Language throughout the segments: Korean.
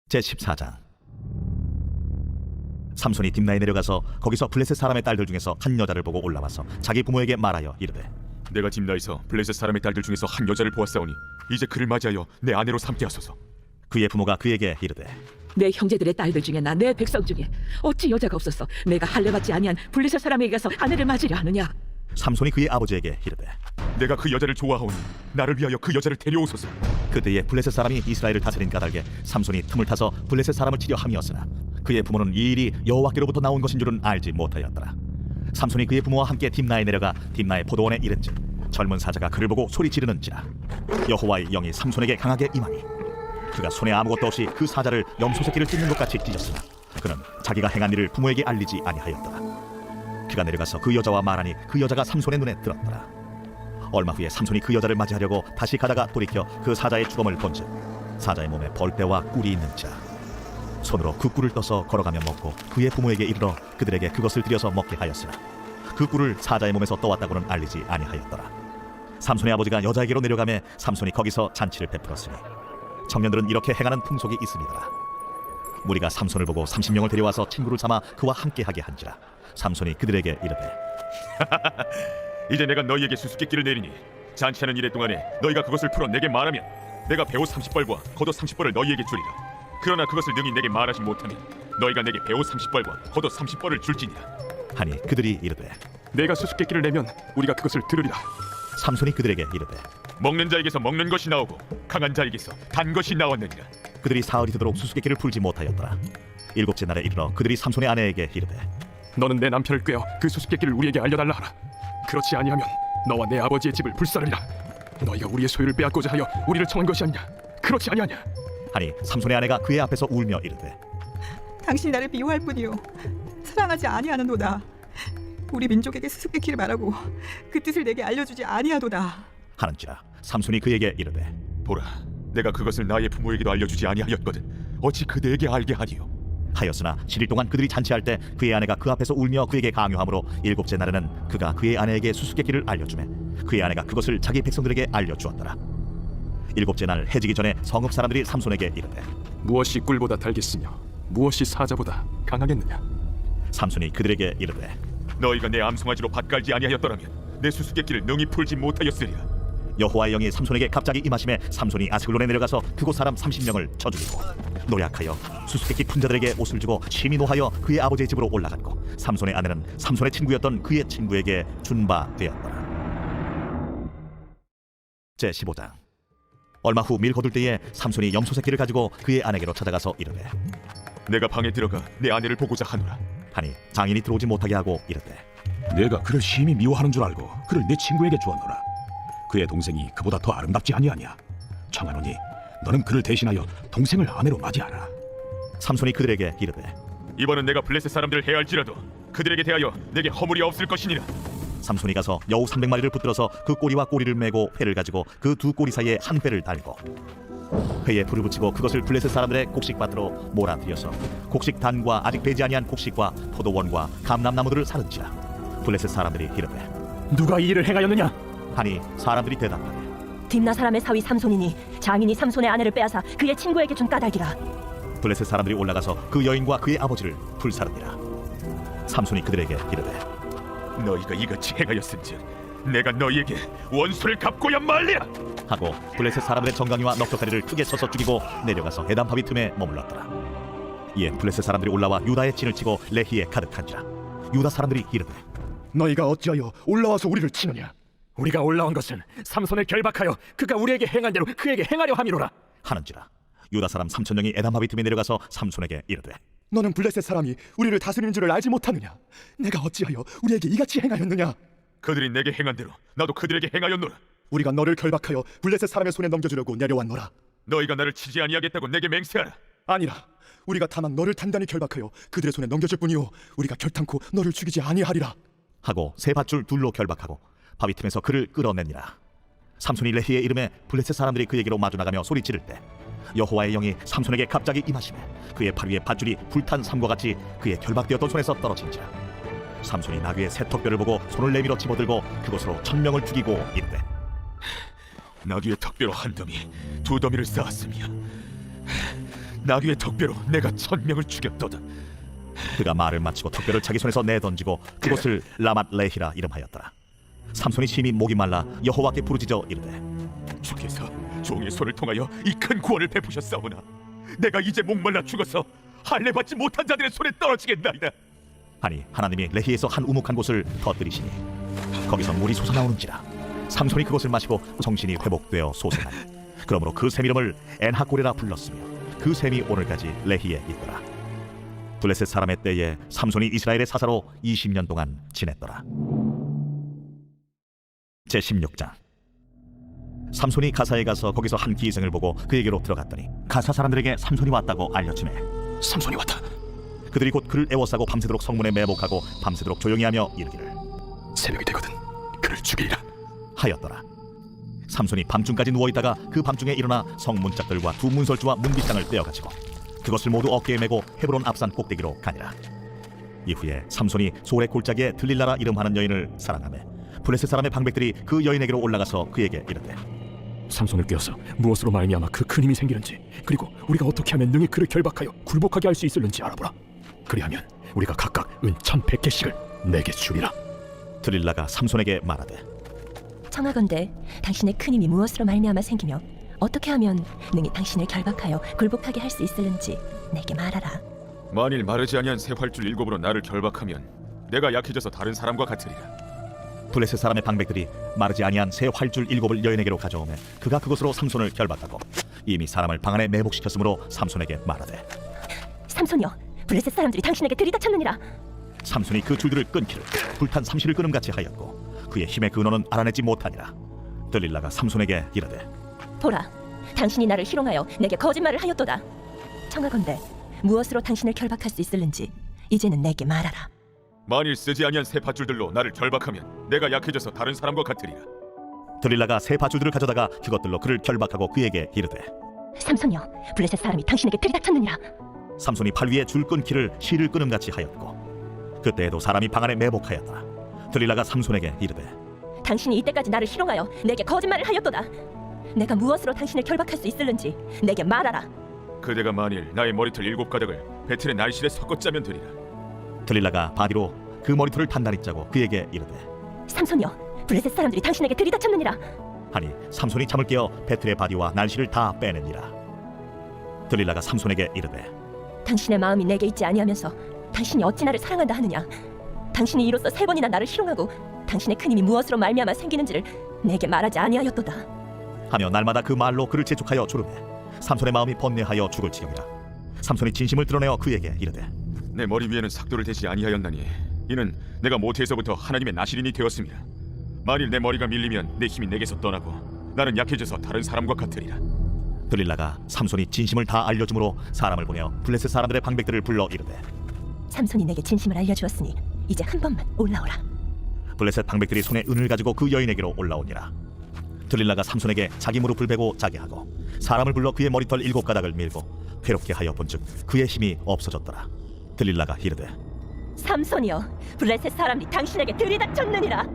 제14장. 삼손이 딥나에 내려가서 거기서 블레셋 사람의 딸들 중에서 한 여자를 보고 올라와서 자기 부모에게 말하여 이르되, 내가 딥나에서 블레셋 사람의 딸들 중에서 한 여자를 보았사오니 이제 그를 맞이하여 내 아내로 삼게 하소서. 그의 부모가 그에게 이르되, 내 형제들의 딸들 중에나 내 백성 중에 어찌 여자가 없어서 내가 할례받지 아니한 블레셋 사람에게 가서 아내를 맞으려 하느냐? 삼손이 그의 아버지에게 이르되, 내가 그 여자를 좋아하오니 나를 위하여 그 여자를 데려오소서. 그때에 블레셋 사람이 이스라엘을 다스린 까닭에 삼손이 틈을 타서 블레셋 사람을 치려 함이었으나 그의 부모는 이 일이 여호와께로부터 나온 것인 줄은 알지 못하였더라. 삼손이 그의 부모와 함께 딥나에 내려가 딥나의 포도원에 이른즉 젊은 사자가 그를 보고 소리 지르는지라. 여호와의 영이 삼손에게 강하게 임하니 그가 손에 아무것도 없이 그 사자를 염소 새끼를 찢는 것 같이 찢었으나 그는 자기가 행한 일을 부모에게 알리지 아니하였더라. 그가 내려가서 그 여자와 말하니 그 여자가 삼손의 눈에 들었더라. 얼마 후에 삼손이 그 여자를 맞이하려고 다시 가다가 돌이켜 그 사자의 주검을 본즉 사자의 몸에 벌떼와 꿀이 있는지라. 손으로 그 꿀을 떠서 걸어가며 먹고 그의 부모에게 이르러 그들에게 그것을 들여서 먹게 하였으나 그 꿀을 사자의 몸에서 떠왔다고는 알리지 아니하였더라. 삼손의 아버지가 여자에게로 내려가매 삼손이 거기서 잔치를 베풀었으니 청년들은 이렇게 행하는 풍속이 있으니더라. 무리가 삼손을 보고 30명을 데려와서 친구를 삼아 그와 함께하게 한지라. 삼손이 그들에게 이르되, 이제 내가 너희에게 수수께끼를 내리니 잔치하는 일의 동안에 너희가 그것을 풀어 내게 말하면 내가 배옷 30벌과 겉옷 30벌을 너희에게 주리라. 그러나 그것을 능히 내게 말하지 못하면 너희가 내게 배옷 30벌과 겉옷 30벌을 줄지니라. 하니 그들이 이르되, 내가 수수께끼를 내면 우리가 그것을 들으리라. 삼손이 그들에게 이르되, 먹는 자에게서 먹는 것이 나오고 강한 자에게서 단 것이 나왔느니라. 그들이 사흘이 되도록 수수께끼를 풀지 못하였더라. 일곱째 날에 이르러 그들이 삼손의 아내에게 이르되, 너는 내 남편을 꾀어 그 수수께끼를 우리에게 알려달라 하라. 그렇지 아니하면 너와 내 아버지의 집을 불사르리라. 너희가 우리의 소유를 빼앗고자 하여 우리를 청한 것이 아니냐? 그렇지 아니하냐? 하니 삼손의 아내가 그의 앞에서 울며 이르되, 당신이 나를 미워할 뿐이요 사랑하지 아니하는도다. 우리 민족에게 수수께끼를 말하고 그 뜻을 내게 알려주지 아니하도다 하는지라. 삼손이 그에게 이르되, 보라, 내가 그것을 나의 부모에게도 알려주지 아니하였거든 어찌 그대에게 알게 하리요? 하였으나 7일 동안 그들이 잔치할 때 그의 아내가 그 앞에서 울며 그에게 강요하므로 일곱째 날에는 그가 그의 아내에게 수수께끼를 알려주매 그의 아내가 그것을 자기 백성들에게 알려주었더라. 일곱째 날 해지기 전에 성읍 사람들이 삼손에게 이르되, 무엇이 꿀보다 달겠으며 무엇이 사자보다 강하겠느냐? 삼손이 그들에게 이르되, 너희가 내 암송아지로 밭갈지 아니하였더라면 내 수수께끼를 능히 풀지 못하였으리라. 여호와의 영이 삼손에게 갑자기 임하심에 삼손이 아스글론에 내려가서 그곳 사람 30명을 쳐 죽이고 노략하여 수수께끼 푼 자들에게 옷을 주고 심히 노하여 그의 아버지의 집으로 올라갔고 삼손의 아내는 삼손의 친구였던 그의 친구에게 준 바 되었더라. 제15장. 얼마 후 밀 거둘 때에 삼손이 염소 새끼를 가지고 그의 아내에게로 찾아가서 이르되, 내가 방에 들어가 내 아내를 보고자 하노라. 하니 장인이 들어오지 못하게 하고 이르되, 내가 그를 심히 미워하는 줄 알고 그를 내 친구에게 주었노라. 그의 동생이 그보다 더 아름답지 아니하냐? 청하노니 너는 그를 대신하여 동생을 아내로 맞이하라. 삼손이 그들에게 이르되, 이번은 내가 블레셋 사람들을 해할지라도 그들에게 대하여 내게 허물이 없을 것이니라. 삼손이 가서 여우 300마리를 붙들어서 그 꼬리와 꼬리를 메고 회를 가지고 그 두 꼬리 사이에 한 회를 달고 회에 불을 붙이고 그것을 블레셋 사람들의 곡식밭으로 몰아들여서 곡식 단과 아직 배지 아니한 곡식과 포도원과 감람나무들을 사른지라. 블레셋 사람들이 이르되, 누가 이 일을 행하였느냐? 하니 사람들이 대답하되, 딥나 사람의 사위 삼손이니 장인이 삼손의 아내를 빼앗아 그의 친구에게 준 까닭이라. 블레셋 사람들이 올라가서 그 여인과 그의 아버지를 불사르니라. 삼손이 그들에게 이르되, 너희가 이같이 행하였은즉 내가 너희에게 원수를 갚고야 말리라. 하고 블레셋 사람들의 정강이와 넉적다리를 크게 쳐서 죽이고 내려가서 에담바비 틈에 머물렀더라. 이에 블레셋 사람들이 올라와 유다의 진을 치고 레히에 가득한지라. 유다 사람들이 이르되, 너희가 어찌하여 올라와서 우리를 치느냐? 우리가 올라온 것은 삼손을 결박하여 그가 우리에게 행한 대로 그에게 행하려 함이로라. 하는지라. 유다 사람 3,000명이 에담바비 틈에 내려가서 삼손에게 이르되, 너는 블레셋 사람이 우리를 다스리는 줄을 알지 못하느냐? 내가 어찌하여 우리에게 이같이 행하였느냐? 그들이 내게 행한 대로 나도 그들에게 행하였노라. 우리가 너를 결박하여 블레셋 사람의 손에 넘겨주려고 내려왔노라. 너희가 나를 치지 아니하겠다고 내게 맹세하라. 아니라 우리가 다만 너를 단단히 결박하여 그들의 손에 넘겨줄 뿐이요 우리가 결탄코 너를 죽이지 아니하리라. 하고 세 밧줄 둘로 결박하고 바위 틈에서 그를 끌어내니라. 삼손이 레히의 이름에 블레셋 사람들이 그에게로 마주 나가며 소리 지를 때 여호와의 영이 삼손에게 갑자기 임하시매 그의 팔 위에 밧줄이 불탄 삼과 같이 그의 결박되었던 손에서 떨어진지라. 삼손이 나귀의 새 턱뼈를 보고 손을 내밀어 집어들고 그것으로 1,000명을 죽이고 이르되, 나귀의 턱뼈로 한 더미, 두 더미를 쌓았으며 나귀의 턱뼈로 내가 1000명을 죽였도다. 그가 말을 마치고 턱뼈를 자기 손에서 내던지고 그곳을 라맛 레히라 이름하였더라. 삼손이 심히 목이 말라 여호와께 부르짖어 이르되 주께서 종의 손을 통하여 이 큰 구원을 베푸셨사오나 내가 이제 목말라 죽어서 할례 받지 못한 자들의 손에 떨어지겠나이다. 하니 하나님이 레히에서 한 우묵한 곳을 터뜨리시니 거기서 물이 솟아나오는지라. 삼손이 그것을 마시고 정신이 회복되어 솟아나니 그러므로 그 샘 이름을 엔하골이라 불렀으며 그 샘이 오늘까지 레히에 있더라. 블레셋 사람의 때에 삼손이 이스라엘의 사사로 20년 동안 지냈더라. 제16장. 삼손이 가사에 가서 거기서 한 기생을 보고 그에게로 들어갔더니 가사 사람들에게 삼손이 왔다고 알려주매 삼손이 왔다. 그들이 곧 그를 애워싸고 밤새도록 성문에 매복하고 밤새도록 조용히 하며 이르기를 새벽이 되거든 그를 죽이리라 하였더라. 삼손이 밤중까지 누워있다가 그 밤중에 일어나 성문짝들과 두 문설주와 문빗장을 떼어가지고 그것을 모두 어깨에 메고 헤브론 앞산 꼭대기로 가니라. 이후에 삼손이 소울의 골짜기에 들릴라라 이름하는 여인을 사랑하며 블레셋 사람의 방백들이 그 여인에게로 올라가서 그에게 이르되 삼손을 꿰어서 무엇으로 말미암아 그 큰 힘이 생기는지 그리고 우리가 어떻게 하면 능히 그를 결박하여 굴복하게 할 수 있을는지 알아보라. 그리하면 우리가 각각 은 1100개씩을 내게 주리라. 들릴라가 삼손에게 말하되 청하건대 당신의 큰 힘이 무엇으로 말미암아 생기며 어떻게 하면 능히 당신을 결박하여 굴복하게 할 수 있을는지 내게 말하라. 만일 마르지 아니한 새 활줄 7으로 나를 결박하면 내가 약해져서 다른 사람과 같으리라. 블레셋 사람의 방백들이 마르지 아니한 새 활줄 7을 여인에게로 가져오매 그가 그것으로 삼손을 결박하고 이미 사람을 방 안에 매복시켰으므로 삼손에게 말하되 삼손이여, 블레셋 사람들이 당신에게 들이닥쳤느니라. 삼손이 그 줄들을 끊기를 불탄 삼시를 끊음같이 하였고 그의 힘의 근원은 알아내지 못하니라. 들릴라가 삼손에게 이르되 보라, 당신이 나를 희롱하여 내게 거짓말을 하였도다. 청하건대 무엇으로 당신을 결박할 수 있을는지 이제는 내게 말하라. 만일 쓰지 아니한 새 밧줄들로 나를 결박하면 내가 약해져서 다른 사람과 같으리라. 들릴라가 새 밧줄들을 가져다가 그것들로 그를 결박하고 그에게 이르되 삼손이여, 블레셋 사람이 당신에게 들이닥쳤느니라. 삼손이 팔 위에 줄 끊기를 실을 끊음같이 하였고 그때에도 사람이 방 안에 매복하였더라. 들릴라가 삼손에게 이르되 당신이 이때까지 나를 희롱하여 내게 거짓말을 하였도다. 내가 무엇으로 당신을 결박할 수 있을는지 내게 말하라. 그대가 만일 나의 머리털 7가닥을 배틀의 날실에 섞어 짜면 되리라. 들릴라가 바디로 그 머리털을 단단히 짜고 그에게 이르되 삼손이여, 블레셋 사람들이 당신에게 들이닥쳤느니라. 하니 삼손이 잠을 깨어 배틀의 바디와 날씨를 다 빼내니라. 들릴라가 삼손에게 이르되 당신의 마음이 내게 있지 아니하면서 당신이 어찌 나를 사랑한다 하느냐. 당신이 이로써 3번이나 나를 희롱하고 당신의 큰 힘이 무엇으로 말미암아 생기는지를 내게 말하지 아니하였도다. 하며 날마다 그 말로 그를 재촉하여 조르매 삼손의 마음이 번뇌하여 죽을 지경이라. 삼손이 진심을 드러내어 그에게 이르되 내 머리 위에는 삭도를 대지 아니하였나니 이는 내가 모태에서부터 하나님의 나시린이 되었습니다. 만일 내 머리가 밀리면 내 힘이 내게서 떠나고 나는 약해져서 다른 사람과 같으리라. 들릴라가 삼손이 진심을 다 알려주므로 사람을 보내어 블레셋 사람들의 방백들을 불러 이르되 삼손이 내게 진심을 알려주었으니 이제 한 번만 올라오라. 블레셋 방백들이 손에 은을 가지고 그 여인에게로 올라오니라. 들릴라가 삼손에게 자기 무릎을 베고 자게 하고 사람을 불러 그의 머리털 7가닥을 밀고 괴롭게 하여 본즉 그의 힘이 없어졌더라. 들릴라가 이르되 삼손이여, 블레셋 사람이 당신에게 들이닥쳤느니라.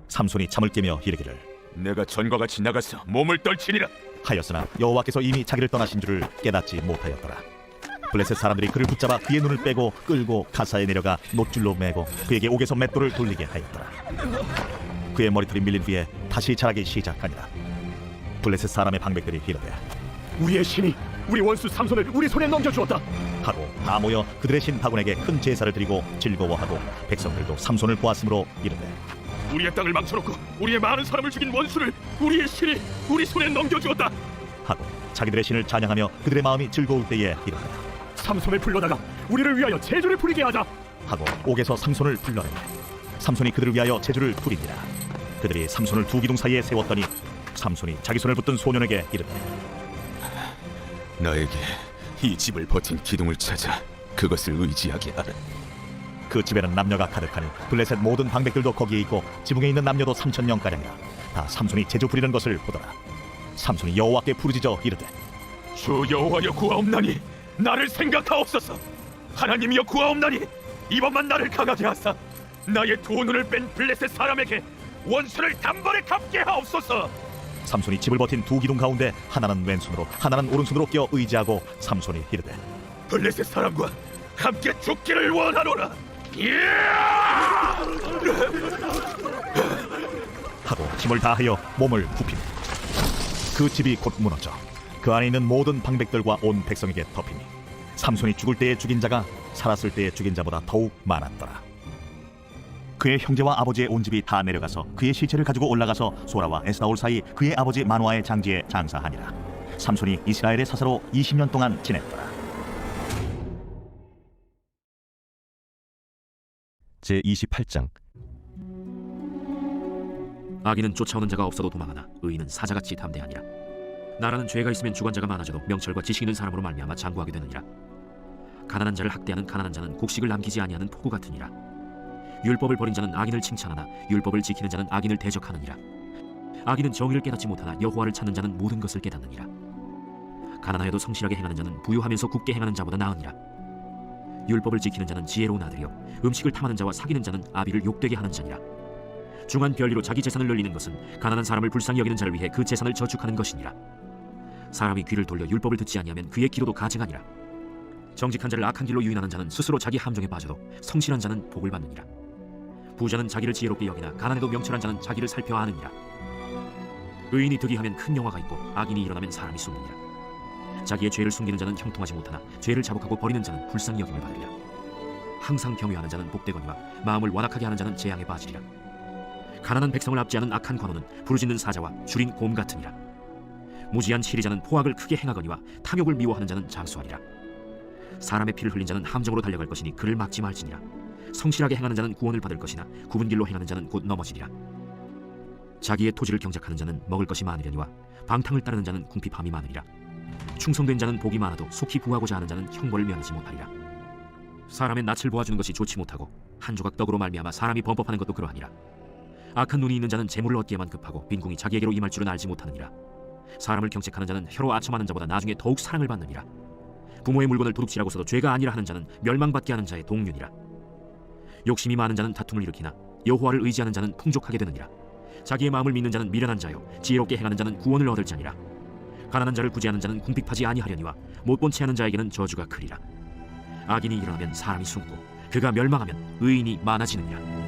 삼손이 잠을 깨며 이르기를 내가 전과 같이 나가서 몸을 떨치리라. 하였으나 여호와께서 이미 자기를 떠나신 줄을 깨닫지 못하였더라. 블레셋 사람들이 그를 붙잡아 그의 눈을 빼고 끌고 가사에 내려가 놋줄로 매고 그에게 옥에서 맷돌을 돌리게 하였더라. 그의 머리털이 밀린 후에 다시 자라기 시작하니라. 블레셋 사람의 방백들이 이르되 우리의 신이 우리 원수 삼손을 우리 손에 넘겨주었다 하고 다 모여 그들의 신 다곤에게 큰 제사를 드리고 즐거워하고 백성들도 삼손을 보았으므로 이르되 우리의 땅을 망쳐놓고 우리의 많은 사람을 죽인 원수를 우리의 신이 우리 손에 넘겨주었다 하고 자기들의 신을 찬양하며 그들의 마음이 즐거울 때에 이르되 삼손을 불러다가 우리를 위하여 제주를 부리게 하자 하고 옥에서 삼손을 불러내매 삼손이 그들을 위하여 제주를 부리니라. 그들이 삼손을 두 기둥 사이에 세웠더니 삼손이 자기 손을 붙든 소년에게 이르되 나에게 이 집을 버틴 기둥을 찾아 그것을 의지하게 하라. 그 집에는 남녀가 가득하니 블레셋 모든 방백들도 거기에 있고 지붕에 있는 남녀도 3,000명가량이라. 다 삼손이 제주 부리는 것을 보더라. 삼손이 여호와께 부르짖어 이르되 주 여호와여 구하옵나니 나를 생각하옵소서. 하나님이여 구하옵나니 이번만 나를 강하게 하사 나의 두 눈을 뺀 블레셋 사람에게 원수를 단번에 갚게 하옵소서. 삼손이 집을 버틴 두 기둥 가운데 하나는 왼손으로 하나는 오른손으로 끼어 의지하고 삼손이 이르되 블레셋 사람과 함께 죽기를 원하노라. 하고 힘을 다하여 몸을 굽히니 그 집이 곧 무너져 그 안에 있는 모든 방백들과 온 백성에게 덮이니 삼손이 죽을 때에 죽인 자가 살았을 때에 죽인 자보다 더욱 많았더라. 그의 형제와 아버지의 온 집이 다 내려가서 그의 시체를 가지고 올라가서 소라와 에스다올 사이 그의 아버지 마노아의 장지에 장사하니라. 삼손이 이스라엘의 사사로 20년 동안 지냈더라. 제28장. 악인은 쫓아오는 자가 없어도 도망하나 의인은 사자같이 담대하니라. 나라는 죄가 있으면 주관자가 많아져도 명철과 지식 있는 사람으로 말미암아 장구하게 되느니라. 가난한 자를 학대하는 가난한 자는 곡식을 남기지 아니하는 포구 같으니라. 율법을 버린 자는 악인을 칭찬하나 율법을 지키는 자는 악인을 대적하느니라. 악인은 정의를 깨닫지 못하나 여호와를 찾는 자는 모든 것을 깨닫느니라. 가난하여도 성실하게 행하는 자는 부유하면서 굳게 행하는 자보다 나으니라. 율법을 지키는 자는 지혜로운 아들이요 음식을 탐하는 자와 사귀는 자는 아비를 욕되게 하는 자니라. 중한 별리로 자기 재산을 늘리는 것은 가난한 사람을 불쌍히 여기는 자를 위해 그 재산을 저축하는 것이니라. 사람이 귀를 돌려 율법을 듣지 아니하면 그의 기도도 가증하니라. 정직한 자를 악한 길로 유인하는 자는 스스로 자기 함정에 빠져도 성실한 자는 복을 받느니라. 부자는 자기를 지혜롭게 여기나 가난해도 명철한 자는 자기를 살펴 아느니라. 의인이 득이하면 큰 영화가 있고 악인이 일어나면 사람이 숨느니라. 자기의 죄를 숨기는 자는 형통하지 못하나 죄를 자복하고 버리는 자는 불쌍히 여김을 받으리라. 항상 경외하는 자는 복되거니와 마음을 완악하게 하는 자는 재앙에 빠지리라. 가난한 백성을 압제하는 악한 관원은 부르짖는 사자와 줄인 곰 같으니라. 무지한 치리자는 포악을 크게 행하거니와 탐욕을 미워하는 자는 장수하리라. 사람의 피를 흘린 자는 함정으로 달려갈 것이니 그를 막지 말지니라. 성실하게 행하는 자는 구원을 받을 것이나 굽은 길로 행하는 자는 곧 넘어지리라. 자기의 토지를 경작하는 자는 먹을 것이 많으려니와 방탕을 따르는 자는 궁핍함이 많으리라. 충성된 자는 복이 많아도 속히 구하고자 하는 자는 형벌을 면하지 못하리라. 사람의 낯을 보아주는 것이 좋지 못하고 한 조각 떡으로 말미암아 사람이 범법하는 것도 그러하니라. 악한 눈이 있는 자는 재물을 얻기에만 급하고 빈궁이 자기에게로 임할 줄은 알지 못하느니라. 사람을 경책하는 자는 혀로 아첨하는 자보다 나중에 더욱 사랑을 받느니라. 부모의 물건을 도둑질하고서도 죄가 아니라 하는 자는 멸망받게 하는 자의 동류니라. 욕심이 많은 자는 다툼을 일으키나 여호와를 의지하는 자는 풍족하게 되느니라. 자기의 마음을 믿는 자는 미련한 자요 지혜롭게 행하는 자는 구원을 얻을 자니라. 가난한 자를 구제하는 자는 궁핍하지 아니하려니와 못본 채 하는 자에게는 저주가 크리라. 악인이 일어나면 사람이 숨고 그가 멸망하면 의인이 많아지느니라.